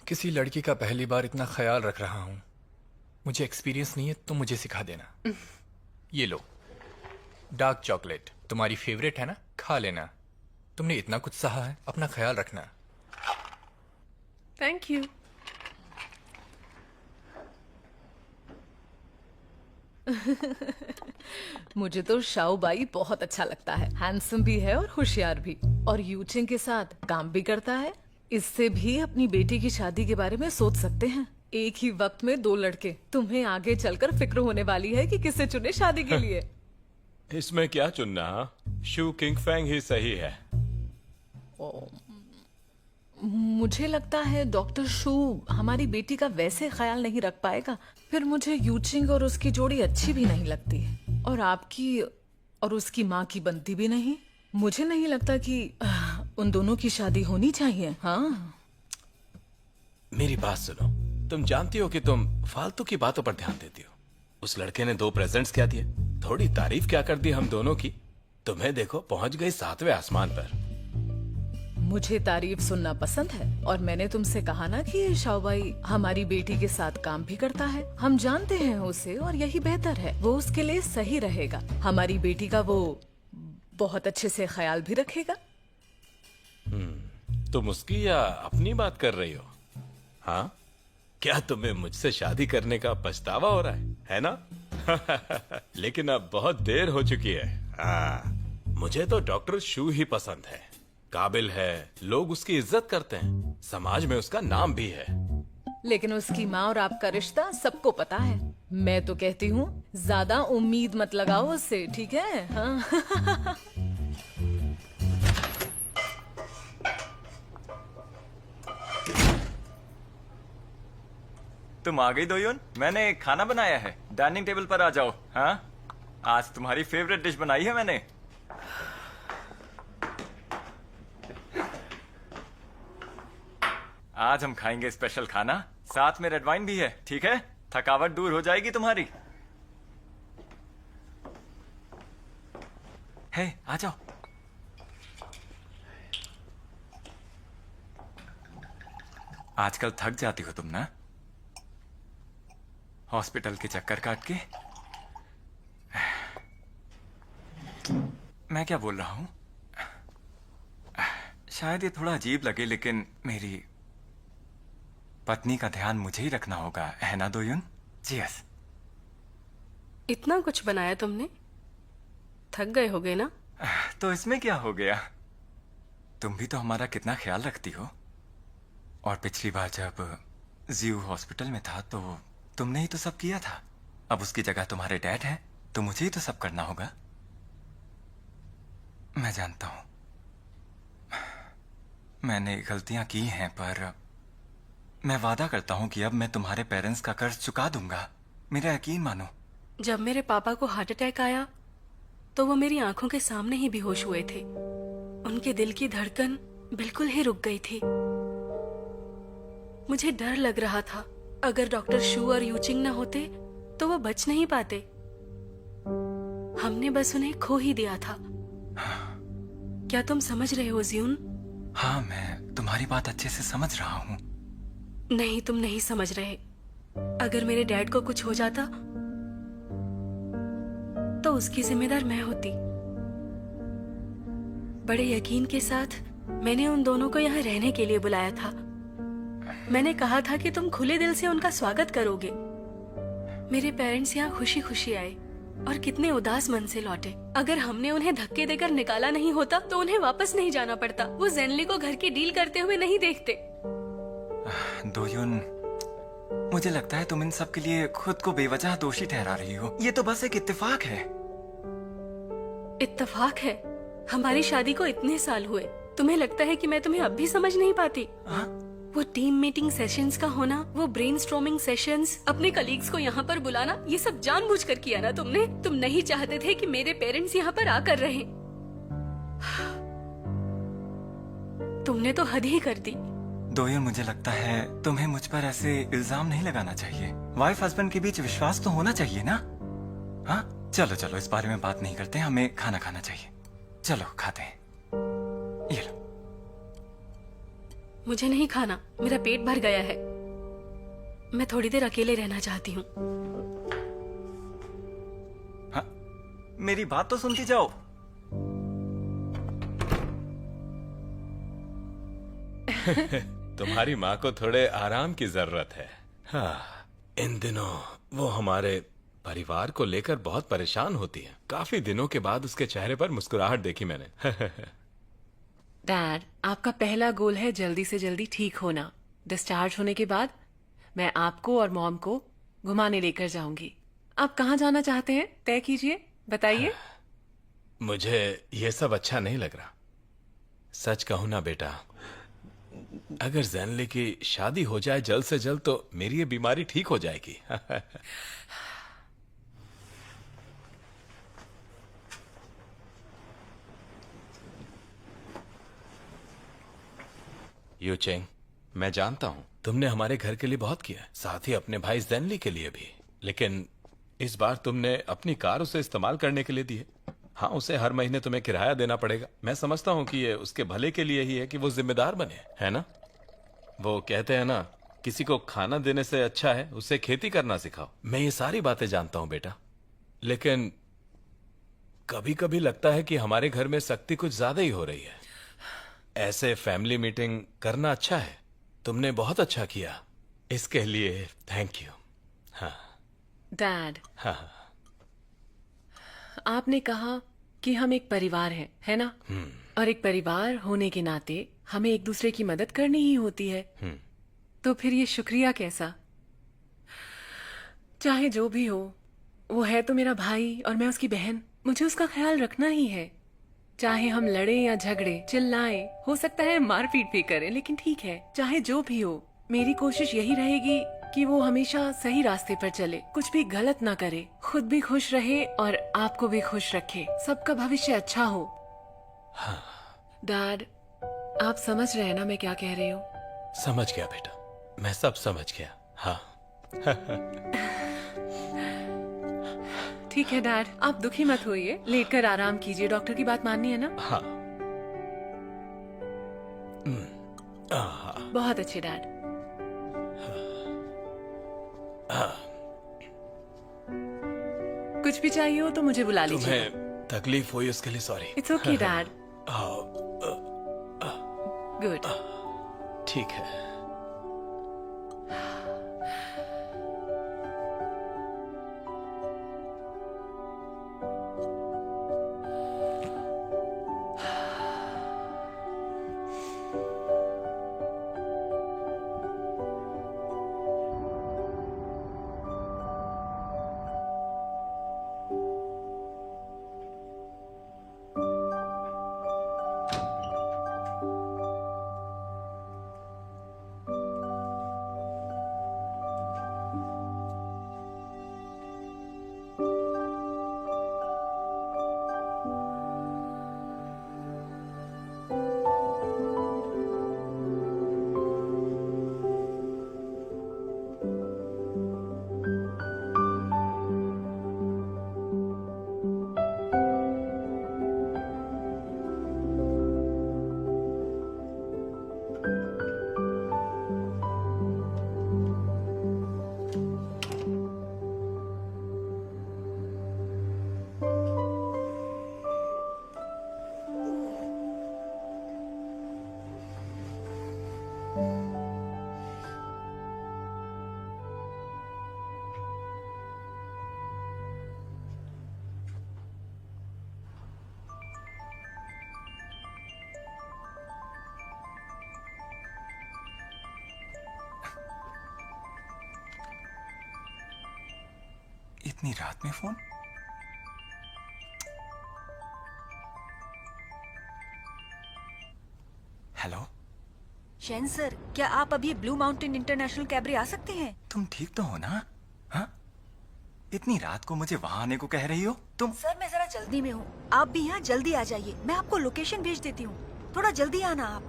किसी लड़की का पहली बार इतना ख्याल रख रहा हूँ। मुझे एक्सपीरियंस नहीं है, तो मुझे सिखा देना। ये लो, डार्क चॉकलेट तुम्हारी फेवरेट है ना, खा लेना। तुमने इतना कुछ सहा है, अपना ख्याल रखना। Thank you. मुझे तो शाओबाई बहुत अच्छा लगता है। हैंडसम भी है और होशियार भी, और यूचिंग के साथ काम भी करता है। इससे भी अपनी बेटी की शादी के बारे में सोच सकते हैं। एक ही वक्त में 2 लड़के। तुम्हें आगे चलकर फिक्र होने वाली है कि किसे चुने शादी के लिए। इसमें क्या चुनना? शू किंग फैंग ही सही है। मुझे लगता है डॉक्टर शू हमारी बेटी का वैसे ख्याल नहीं रख पाएगा। फिर मुझे यूचिंग और उसकी जोड़ी अच्छी भी नहीं लगती, और आपकी और उसकी माँ की बनती भी नहीं। मुझे नहीं लगता कि उन दोनों की शादी होनी चाहिए। हाँ, मेरी बात सुनो। तुम जानती हो कि तुम फालतू की बातों पर ध्यान देती हो। उस लड़के ने 2 प्रेजेंट्स क्या दिए, थोड़ी तारीफ क्या कर दी हम दोनों की। तुम्हें देखो, पहुंच गई 7वें आसमान पर। मुझे तारीफ सुनना पसंद है, और मैंने तुमसे कहा ना कि शाओबाई हमारी बेटी के साथ काम भी करता है। हम जानते हैं उसे, और यही बेहतर है। वो उसके लिए सही रहेगा। हमारी बेटी का वो बहुत अच्छे से ख्याल भी रखेगा। तुम उसकी या अपनी बात कर रही हो? हाँ, क्या तुम्हें मुझसे शादी करने का पछतावा हो रहा है ना? लेकिन अब बहुत देर हो चुकी है। हाँ, मुझे तो डॉक्टर शू ही पसंद है। काबिल है, लोग उसकी इज्जत करते हैं, समाज में उसका नाम भी है। लेकिन उसकी माँ और आपका रिश्ता सबको पता है। मैं तो कहती हूँ, ज्यादा उम्मीद मत लगाओ उससे, ठीक है? हाँ। तुम आ गई दोयुन। मैंने खाना बनाया है, डाइनिंग टेबल पर आ जाओ। हाँ, आज तुम्हारी फेवरेट डिश बनाई है मैंने। आज हम खाएंगे स्पेशल खाना, साथ में रेड वाइन भी है, ठीक है? थकावट दूर हो जाएगी तुम्हारी। हे, आ जाओ। आजकल थक जाती हो तुम ना, हॉस्पिटल के चक्कर काट के। मैं क्या बोल रहा हूं? शायद ये थोड़ा अजीब लगे, लेकिन मेरी पत्नी का ध्यान मुझे ही रखना होगा, है ना दोयुन? चीयर्स। इतना कुछ बनाया तुमने, थक गए होगे ना? तो इसमें क्या हो गया? तुम भी तो हमारा कितना ख्याल रखती हो। और पिछली बार जब जियो हॉस्पिटल में था तो तुमने ही तो सब किया था। अब उसकी जगह तुम्हारे डैड हैं, तो मुझे ही तो सब करना होगा। मैं जानता हूं मैंने गलतियां की हैं, पर मैं वादा करता हूं कि अब मैं तुम्हारे पेरेंट्स का कर्ज चुका दूंगा। मेरा यकीन मानो। जब मेरे पापा को हार्ट अटैक आया तो वो मेरी आंखों के सामने ही बेहोश हुए थे। उनके दिल की धड़कन बिल्कुल ही रुक गई थी। मुझे डर लग रहा था, अगर डॉक्टर शू और यूचिंग ना होते तो वो बच नहीं पाते। हमने बस उन्हें खो ही दिया था। क्या तुम समझ रहे हो जियून? हाँ, मैं तुम्हारी बात अच्छे से समझ रहा हूँ। नहीं, तुम नहीं समझ रहे। अगर मेरे डैड को कुछ हो जाता तो उसकी जिम्मेदार मैं होती। बड़े यकीन के साथ मैंने उन दोनों को यहाँ रहने के लिए बुलाया था। मैंने कहा था कि तुम खुले दिल से उनका स्वागत करोगे। मेरे पेरेंट्स यहाँ खुशी खुशी आए और कितने उदास मन से लौटे। अगर हमने उन्हें धक्के देकर निकाला नहीं होता तो उन्हें वापस नहीं जाना पड़ता। वो जेनली को घर की डील करते हुए नहीं देखते। दोयुन, मुझे लगता है तुम इन सब के लिए खुद को बेवजह दोषी ठहरा रही हो। ये तो बस एक इत्तेफाक है। इत्तेफाक है? हमारी शादी को इतने साल हुए, तुम्हें लगता है कि मैं तुम्हें अब भी समझ नहीं पाती? वो टीम मीटिंग सेशंस का होना, वो ब्रेनस्टॉर्मिंग सेशंस, अपने कलीग्स को यहाँ पर बुलाना, ये सब जानबूझकर किया ना तुमने। तुम नहीं चाहते थे कि मेरे पेरेंट्स यहाँ पर आकर रहें। तुमने तो हद ही कर दी। दोयन, मुझे लगता है तुम्हें मुझ पर ऐसे इल्जाम नहीं लगाना चाहिए। वाइफ हस्बैंड के बीच विश्वास तो होना चाहिए ना? हाँ, चलो चलो इस बारे में बात नहीं करते, हमें खाना खाना चाहिए। चलो खाते हैं। ये लो। मुझे नहीं खाना, मेरा पेट भर गया है। मैं थोड़ी देर अकेले रहना चाहती हूँ। हाँ, मेरी बात तो सुनती जाओ। तुम्हारी माँ को थोड़े आराम की जरूरत है। हाँ, इन दिनों वो हमारे परिवार को लेकर बहुत परेशान होती है। काफी दिनों के बाद उसके चेहरे पर मुस्कुराहट देखी मैंने। डैड, आपका पहला गोल है जल्दी से जल्दी ठीक होना। डिस्चार्ज होने के बाद मैं आपको और मॉम को घुमाने लेकर जाऊंगी। आप कहाँ जाना चाहते हैं, तय कीजिए, बताइए। मुझे ये सब अच्छा नहीं लग रहा। सच कहूं ना बेटा, अगर जैनली की शादी हो जाए जल्द से जल्द तो मेरी ये बीमारी ठीक हो जाएगी। यूचेंग, मैं जानता हूं तुमने हमारे घर के लिए बहुत किया है, साथ ही अपने भाई जैनली के लिए भी। लेकिन इस बार तुमने अपनी कार उसे इस्तेमाल करने के लिए दी है। हाँ, उसे हर महीने तुम्हें किराया देना पड़ेगा। मैं समझता हूँ कि ये उसके भले के लिए ही है कि वो जिम्मेदार बने, है ना? वो कहते हैं ना, किसी को खाना देने से अच्छा है उसे खेती करना सिखाओ। मैं ये सारी बातें जानता हूँ बेटा, लेकिन कभी कभी लगता है कि हमारे घर में सख्ती कुछ ज्यादा ही हो रही है। ऐसे फैमिली मीटिंग करना अच्छा है, तुमने बहुत अच्छा किया, इसके लिए थैंक यू। हाँ डैड, हाँ, आपने कहा कि हम एक परिवार हैं, है ना? और एक परिवार होने के नाते हमें एक दूसरे की मदद करनी ही होती है। तो फिर ये शुक्रिया कैसा? चाहे जो भी हो, वो है तो मेरा भाई और मैं उसकी बहन। मुझे उसका ख्याल रखना ही है। चाहे हम लड़े या झगड़े, चिल्लाएं, हो सकता है मारपीट भी करें, लेकिन ठीक है। चाहे जो भी हो, मेरी कोशिश यही रहेगी कि वो हमेशा सही रास्ते पर चले, कुछ भी गलत ना करे, खुद भी खुश रहे और आपको भी खुश रखे, सबका भविष्य अच्छा हो। हाँ। डैड, आप समझ रहे हैं ना मैं क्या कह रही हूँ? समझ गया बेटा, मैं सब समझ गया। हाँ। ठीक है डैड, आप दुखी मत होइए, लेटकर आराम कीजिए। डॉक्टर की बात माननी है ना? हाँ। बहुत अच्छे डैड। कुछ भी चाहिए हो तो मुझे बुला लीजिए। तुम्हें तकलीफ हुई उसके लिए sorry. It's okay dad. Good. ठीक है। इतनी रात में फोन? हेलो शैन सर, क्या आप अभी ब्लू माउंटेन इंटरनेशनल कैबरे आ सकते हैं? तुम ठीक तो हो ना? हाँ? इतनी रात को मुझे वहां आने को कह रही हो तुम? सर मैं जरा जल्दी में हूँ, आप भी यहाँ जल्दी आ जाइए। मैं आपको लोकेशन भेज देती हूँ, थोड़ा जल्दी आना आप।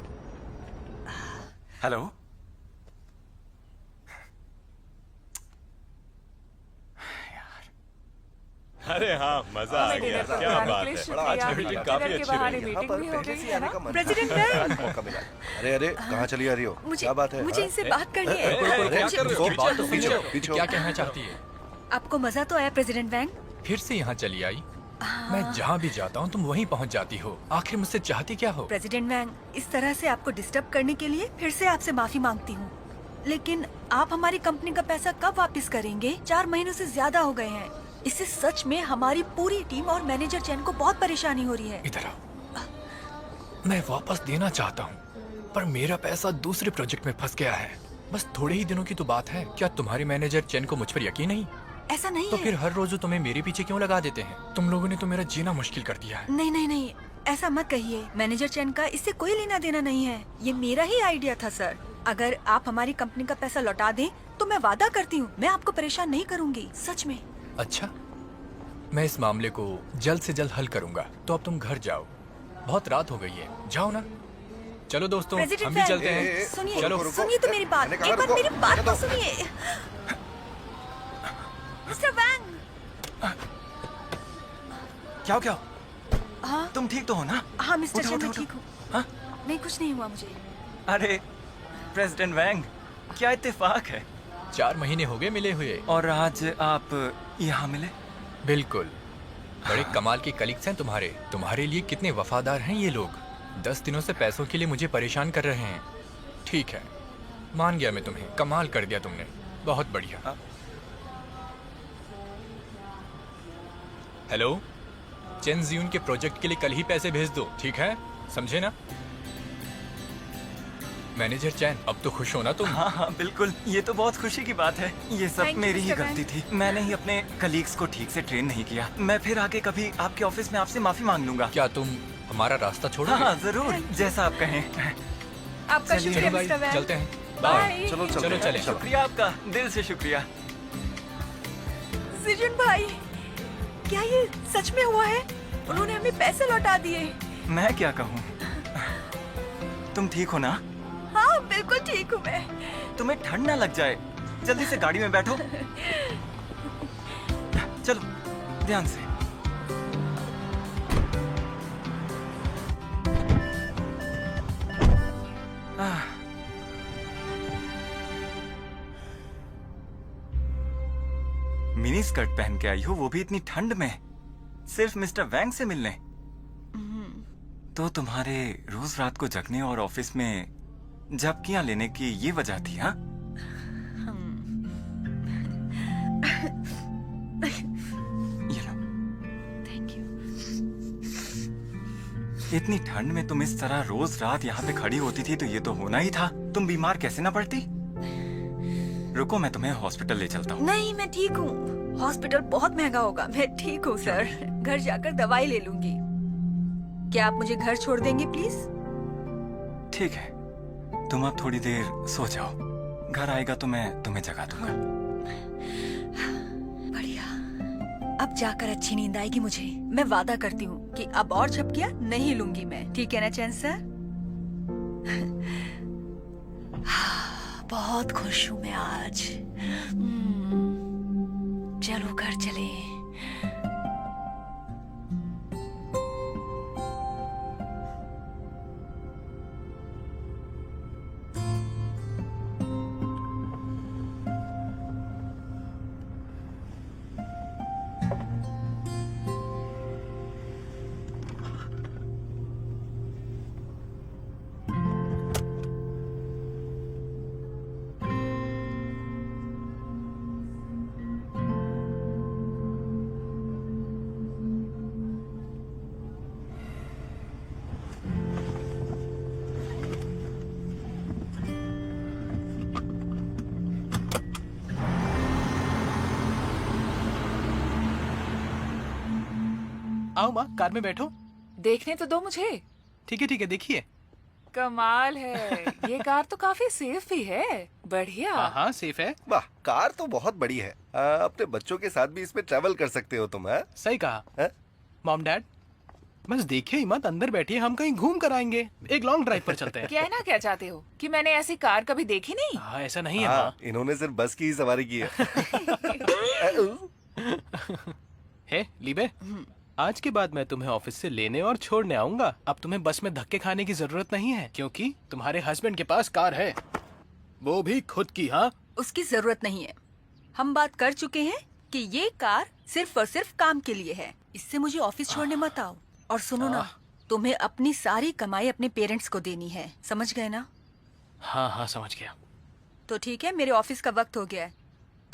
हेलो अरे हाँ, मजा आ गया। क्या बात है, आज मीटिंग काफी अच्छी रही। प्रेसिडेंट मौका मिला। अरे अरे, कहाँ चली आ रही हो? क्या बात है? मुझे इनसे बात करनी है। बात तो पीछे क्या कहना चाहती है? आपको मजा तो आया प्रेसिडेंट वैंग? फिर से यहाँ चली आई? मैं जहाँ भी जाता हूँ तुम वहीं पहुँच जाती हो। आखिर मुझसे चाहती क्या हो? प्रेसिडेंट वैंग, इस तरह से आपको डिस्टर्ब करने के लिए फिर से आपसे माफी मांगती हूँ, लेकिन आप हमारी कंपनी का पैसा कब वापस करेंगे? 4 महीनों से ज्यादा हो गए हैं। इससे सच में हमारी पूरी टीम और मैनेजर चैन को बहुत परेशानी हो रही है। इधर आओ। मैं वापस देना चाहता हूँ, पर मेरा पैसा दूसरे प्रोजेक्ट में फंस गया है। बस थोड़े ही दिनों की तो बात है। क्या तुम्हारे मैनेजर चैन को मुझ पर यकीन नहीं? ऐसा नहीं तो है। फिर हर रोज तुम्हें मेरे पीछे क्यों लगा देते हैं? तुम लोगों ने तो मेरा जीना मुश्किल कर दिया है। नहीं नहीं नहीं, ऐसा मत कहिए। मैनेजर चैन का इससे कोई लेना देना नहीं है। ये मेरा ही आइडिया था सर। अगर आप हमारी कंपनी का पैसा लौटा दें तो मैं वादा करती हूँ मैं आपको परेशान नहीं करूँगी, सच में। अच्छा, मैं इस मामले को जल्द से जल्द हल करूंगा। तो अब तुम घर जाओ, बहुत रात हो गई है। जाओ ना। चलो दोस्तों, हम भी चलते हैं। सुनिए, चलो सुनिए तो मेरी बात, एक बार मेरी बात तो सुनिए। Mister Wang. क्या क्या? हाँ तुम ठीक तो हो ना? हाँ मिस्टर उठो, चैन, मैं उठो, ठीक हूँ। हाँ? नहीं, कुछ नहीं हुआ मुझे। अरे प्रेसिडेंट वैंग, क्या इत्तेफाक है। 4 महीने हो गए मिले हुए, और आज आप यहाँ मिले? बिल्कुल। बड़े कमाल के कलीग्स हैं तुम्हारे। तुम्हारे लिए कितने वफादार हैं ये लोग। 10 दिनों से पैसों के लिए मुझे परेशान कर रहे हैं। ठीक है, मान गया मैं तुम्हें। कमाल कर दिया तुमने, बहुत बढ़िया। हेलो, चेन जियून के प्रोजेक्ट के लिए कल ही पैसे भेज दो, ठीक है? समझे ना? मैनेजर चैन, अब तो खुश हो ना तुम? हाँ हाँ बिल्कुल, ये तो बहुत खुशी की बात है। ये सब Thank you, मेरी ही Mr. गलती थी। मैंने ही अपने कलीग्स को ठीक से ट्रेन नहीं किया। मैं फिर आगे कभी आपके ऑफिस में आपसे माफी मांग लूंगा। क्या तुम हमारा रास्ता छोड़ोगे? हाँ जरूर, जैसा आप कहें। आपका चलिए, शुक्रिया भाई, मिस्टर वैंग। चलते हैं। बाय। चलो चलो चलें। शुक्रिया आपका, दिल से शुक्रिया। सिजन भाई, क्या ये सच में हुआ है? उन्होंने हमें पैसे लौटा दिए। मैं क्या कहूँ? तुम ठीक हो ना? हाँ बिल्कुल ठीक हूँ मैं। तुम्हें ठंड ना लग जाए, जल्दी से गाड़ी में बैठो। चलो ध्यान से। मिनी स्कर्ट पहन के आई हो, वो भी इतनी ठंड में, सिर्फ मिस्टर वैंग से मिलने। तो तुम्हारे रोज रात को जगने और ऑफिस में झपकियां लेने की ये वजह थी? हाँ, ये लो। Thank you. इतनी ठंड में तुम इस तरह रोज रात यहाँ पे खड़ी होती थी तो ये तो होना ही था। तुम बीमार कैसे ना पड़ती? रुको, मैं तुम्हें हॉस्पिटल ले चलता हूँ। नहीं, मैं ठीक हूँ। हॉस्पिटल बहुत महंगा होगा। मैं ठीक हूँ सर, घर जाकर दवाई ले लूंगी। क्या आप मुझे घर छोड़ देंगे प्लीज? ठीक है, तुम अब थोड़ी देर सो जाओ। घर आएगा तो मैं तुम्हें जगा दूंगा। बढ़िया, अब जाकर अच्छी नींद आएगी मुझे। मैं वादा करती हूँ कि अब और झपकियाँ नहीं लूंगी मैं। ठीक है ना चैन सर? बहुत खुश हूँ मैं आज। चलो घर चले। आओ माँ, कार में बैठो। देखने तो दो मुझे। ठीक है देखिए। कमाल है, ये कार तो काफी सेफ भी है। बढ़िया। हाँ सेफ है। वाह, कार तो बहुत बड़ी है। अपने बच्चों के साथ भी इसमें ट्रैवल कर सकते हो तुम। है सही कहा। मॉम डैड, बस देखिए मत, अंदर बैठिए, हम कहीं घूम कर आएंगे। एक लॉन्ग ड्राइव पर चलते हैं। कहना क्या चाहते हो कि मैंने ऐसी कार कभी देखी नहीं? हाँ, ऐसा नहीं है माँ। इन्होंने सिर्फ बस की ही सवारी की है। हे लीबे, आज के बाद मैं तुम्हें ऑफिस से लेने और छोड़ने आऊंगा। अब तुम्हें बस में धक्के खाने की जरूरत नहीं है, क्योंकि तुम्हारे हस्बैंड के पास कार है, वो भी खुद की। हाँ, उसकी जरूरत नहीं है। हम बात कर चुके हैं कि ये कार सिर्फ और सिर्फ काम के लिए है। इससे मुझे ऑफिस छोड़ने मत आओ। और सुनो ना, तुम्हें अपनी सारी कमाई अपने पेरेंट्स को देनी है, समझ गए ना? हाँ समझ गया। तो ठीक है, मेरे ऑफिस का वक्त हो गया है।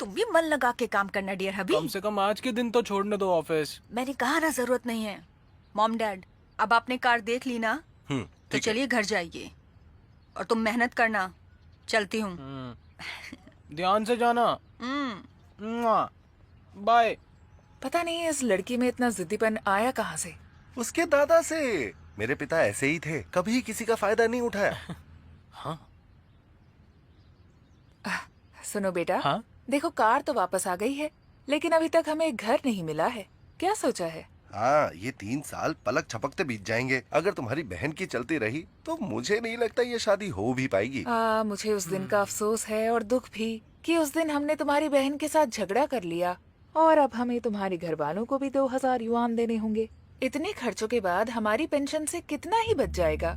तुम भी मन लगा के काम करना डियर हबी। कम से कम आज के दिन तो छोड़ने दो ऑफिस। मैंने कहा ना, जरूरत नहीं है। मॉम डैड, अब आपने कार देख ली ना, तो चलिए घर जाइए और तुम मेहनत करना। चलती हूँ। ध्यान से जाना। बाय। पता नहीं इस लड़की में इतना जिद्दीपन आया कहाँ से। उसके दादा से। मेरे पिता ऐसे ही थे, कभी किसी का फायदा नहीं उठाया। हाँ। सुनो बेटा। हाँ? देखो, कार तो वापस आ गई है, लेकिन अभी तक हमें घर नहीं मिला है। क्या सोचा है? हाँ, ये 3 साल पलक झपकते बीत जाएंगे। अगर तुम्हारी बहन की चलती रही तो मुझे नहीं लगता ये शादी हो भी पाएगी। मुझे उस दिन का अफसोस है और दुख भी कि उस दिन हमने तुम्हारी बहन के साथ झगड़ा कर लिया और अब हमें तुम्हारे घर वालों को भी 2000 युआन देने होंगे। इतने खर्चों के बाद हमारी पेंशन से कितना ही बच जाएगा।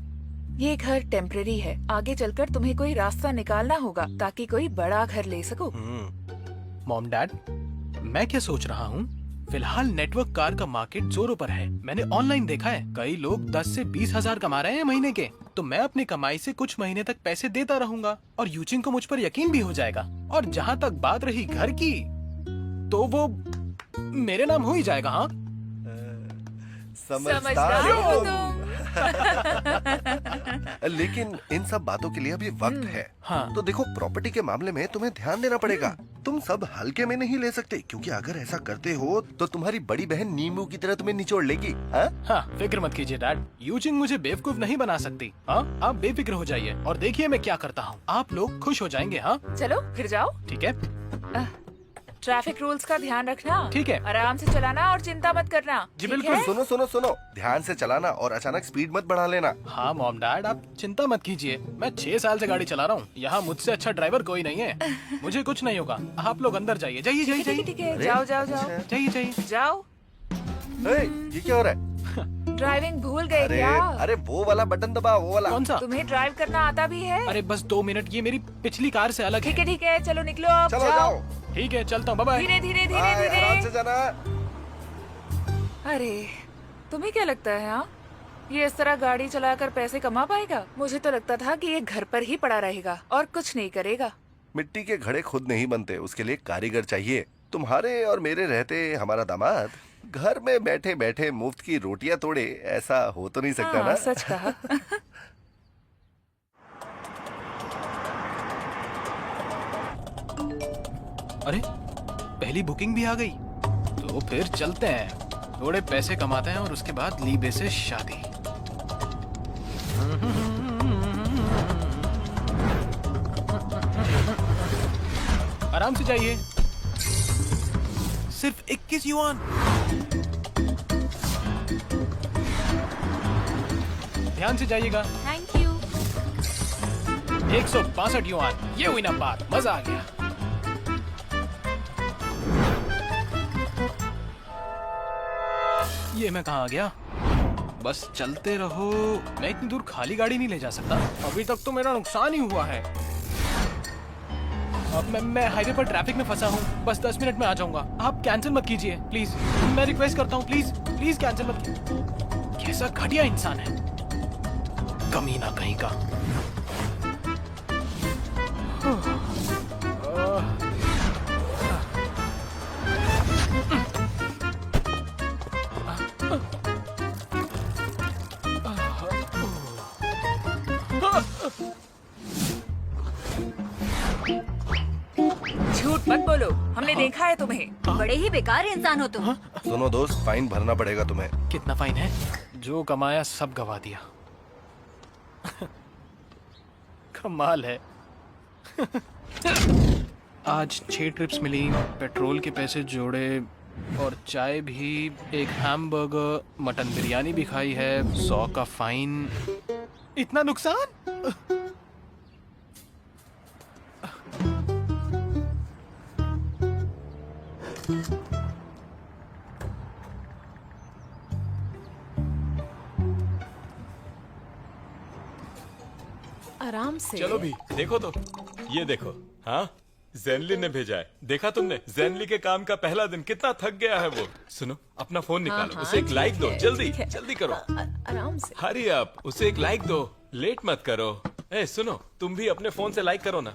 ये घर टेम्परेरी है, आगे चलकर तुम्हें कोई रास्ता निकालना होगा ताकि कोई बड़ा घर ले सको। मॉम डैड, मैं क्या सोच रहा हूँ, फिलहाल नेटवर्क कार का मार्केट जोरों पर है। मैंने ऑनलाइन देखा है, कई लोग 10 से 20 हजार कमा रहे हैं महीने के। तो मैं अपनी कमाई से कुछ महीने तक पैसे देता रहूंगा और यूचिंग को मुझ पर यकीन भी हो जाएगा। और जहाँ तक बात रही घर की, तो वो मेरे नाम हो ही जाएगा। हाँ, समझदार हो तुम। लेकिन इन सब बातों के लिए अभी वक्त है। हाँ। तो देखो, प्रॉपर्टी के मामले में तुम्हें ध्यान देना पड़ेगा। तुम सब हल्के में नहीं ले सकते, क्योंकि अगर ऐसा करते हो तो तुम्हारी बड़ी बहन नींबू की तरह तुम्हें निचोड़ लेगी। हाँ, फिक्र मत कीजिए डैड, यूचिंग मुझे बेवकूफ नहीं बना सकती। हाँ, आप बेफिक्र हो जाइए और देखिए मैं क्या करता हूँ। आप लोग खुश हो जाएंगे। हाँ, चलो फिर जाओ। ठीक है। ट्रैफिक रूल्स का ध्यान रखना। ठीक है। आराम से चलाना और चिंता मत करना। जी ठीक बिल्कुल। है? सुनो सुनो सुनो, ध्यान से चलाना और अचानक स्पीड मत बढ़ा लेना। हाँ मॉम डैड, आप चिंता मत कीजिए, मैं 6 साल से गाड़ी चला रहा हूँ। यहाँ मुझसे अच्छा ड्राइवर कोई नहीं है, मुझे कुछ नहीं होगा। आप लोग अंदर जाइए। जाइए जाइए जाइए। ठीक है, जाओ जाओ जाओ। जाइए जाइए। जाओ। ये क्या हो रहा है? ड्राइविंग भूल गए अरे क्या? अरे, वो वाला बटन दबा, वो वाला। कौन सा? तुम्हें ड्राइव करना आता भी है? अरे बस 2 मिनट, ये मेरी पिछली कार से अलग है। ठीक है, चलो निकलो अब। चलो जाओ। ठीक है, चलता हूँ। Bye bye. धीरे धीरे धीरे आराम धीरे। से जाना। अरे तुम्हें क्या लगता है? हाँ, ये इस तरह गाड़ी चलाकर पैसे कमा पाएगा? मुझे तो लगता था कि ये घर पर ही पड़ा रहेगा और कुछ नहीं करेगा। मिट्टी के घड़े खुद नहीं बनते, उसके लिए कारीगर चाहिए। तुम्हारे और मेरे रहते हमारा दामाद घर में बैठे बैठे मुफ्त की रोटियां तोड़े, ऐसा हो तो नहीं सकता ना? सच कहा। अरे पहली बुकिंग भी आ गई, तो फिर चलते हैं, थोड़े पैसे कमाते हैं और उसके बाद लीबे से शादी। आराम से जाइए, सिर्फ 21 युआन। ध्यान से जाइएगा। Thank you. 162 युआन, ये हुई ना बात, मजा आ गया। ये मैं कहाँ आ गया? बस चलते रहो। मैं इतनी दूर खाली गाड़ी नहीं ले जा सकता, अभी तक तो मेरा नुकसान ही हुआ है। अब मैं हाईवे पर ट्रैफिक में फंसा हूँ, बस 10 मिनट में आ जाऊंगा। आप कैंसिल मत कीजिए प्लीज, मैं रिक्वेस्ट करता हूँ, प्लीज प्लीज कैंसिल मत कीजिए। कैसा घटिया इंसान है, कमीना कहीं का। झूठ मत बोलो, हमने देखा है तुम्हें। बड़े ही बेकार इंसान हो तुम। सुनो दोस्त, फाइन भरना पड़ेगा तुम्हें। कितना फाइन है? जो कमाया सब गवा दिया। कमाल है। आज 6 ट्रिप्स मिली, पेट्रोल के पैसे जोड़े और चाय भी, एक हैमबर्गर, मटन बिरयानी भी खाई है, 100 का फाइन। इतना नुकसान? आराम से। चलो भी देखो तो, ये देखो। हाँ, जेनली ने भेजा है। देखा तुमने? जेनली के काम का पहला दिन, कितना थक गया है वो। सुनो, अपना फोन निकालो, हाँ, उसे एक लाइक दो, जल्दी जल्दी करो। आराम से। हरी आप, उसे एक लाइक दो, लेट मत करो। ए सुनो, तुम भी अपने फोन से लाइक करो ना।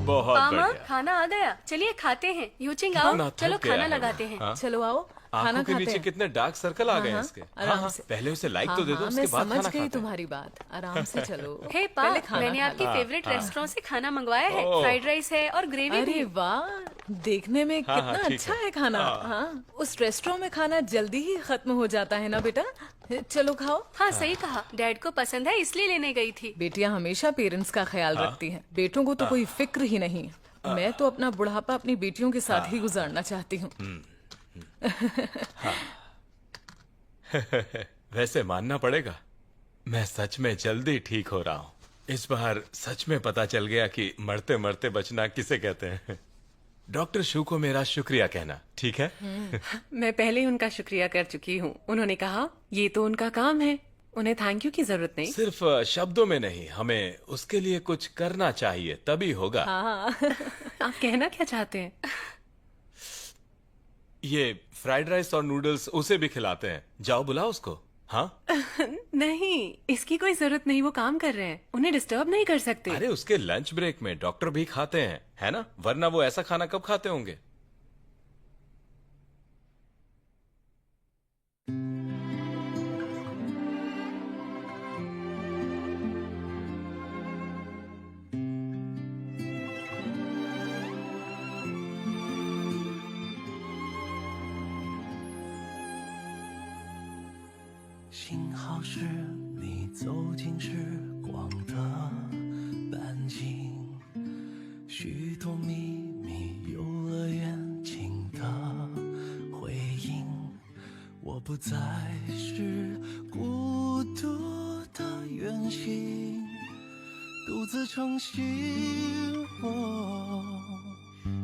बहुत मामा, बढ़िया। खाना आ गया, चलिए खाते हैं। यूचिंग आओ, कितना थक चलो गया खाना है वो। लगाते हैं। हाँ? चलो आओ, खाना आंखों के खाते नीचे हैं। कितने डार्क सर्कल आ गए हैं हाँ, इसके। आराम हाँ, से। पहले उसे लाइक हाँ, तो दे दो, हाँ, उसके मैं बाद समझ खाना गई खाते हैं। तुम्हारी बात। आराम से चलो। हे पा, पहले खाना मैंने खा आपके लो। फेवरेट रेस्टोरेंट से खाना मंगवाया है। ओह। फ्राइड राइस है और ग्रेवी अरे भी। वाह, देखने में हाँ, कितना ठीक अच्छा है। है खाना। हाँ, उस रेस्टोरेंट में खाना जल्दी ही खत्म हो जाता है ना बेटा। चलो खाओ। हाँ सही कहा, डैड को पसंद है इसलिए लेने गई थी। बेटियां हमेशा पेरेंट्स का ख्याल रखती हैं। बेटों को तो कोई फिक्र ही नहीं। मैं तो अपना बुढ़ापा अपनी बेटियों के साथ ही गुजारना चाहती हूँ। वैसे मानना पड़ेगा, मैं सच में जल्दी ठीक हो रहा हूँ। इस बार सच में पता चल गया कि मरते मरते बचना किसे कहते हैं। डॉक्टर शू को मेरा शुक्रिया कहना, ठीक है? मैं पहले ही उनका शुक्रिया कर चुकी हूँ। उन्होंने कहा ये तो उनका काम है, उन्हें थैंक यू की जरूरत नहीं। सिर्फ शब्दों में नहीं, हमें उसके लिए कुछ करना चाहिए, तभी होगा। हाँ। आप कहना क्या चाहते हैं? ये फ्राइड राइस और नूडल्स उसे भी खिलाते हैं, जाओ बुलाओ उसको। हाँ? नहीं, इसकी कोई जरूरत नहीं, वो काम कर रहे हैं, उन्हें डिस्टर्ब नहीं कर सकते। अरे उसके लंच ब्रेक में डॉक्टर भी खाते हैं, है ना? वरना वो ऐसा खाना कब खाते होंगे?幸好是你走进时光的半径，许多秘密游乐园情的回应。我不再是孤独的远行，独自成行。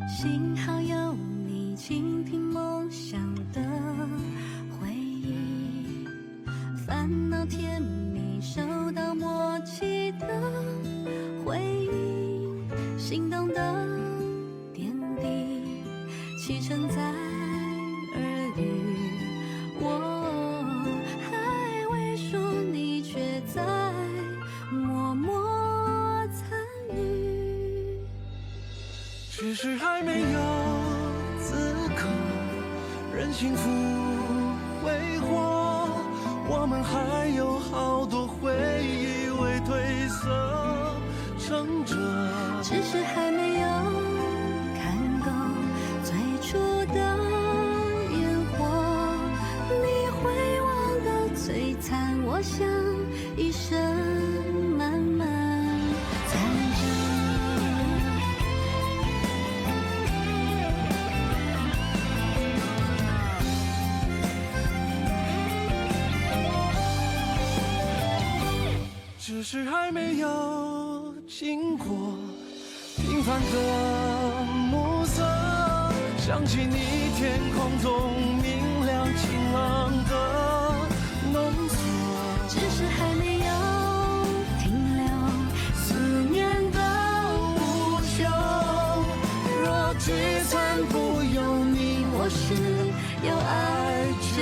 幸好有你倾听梦想的回忆，烦恼甜蜜收到默契的回应，心动的点滴启程在耳语，我还未说，你却在默默参与。只是还没有资格任幸福挥霍，我们还有好多回忆未褪色撑着。只是还没有看够最初的烟火，你会忘到最惨，我想一生慢慢藏着。只是还没有经过平凡的暮色，想起你天空中明亮晴朗的浓缩。只是还没有停留思念的无休，若聚散不由你，或是有爱就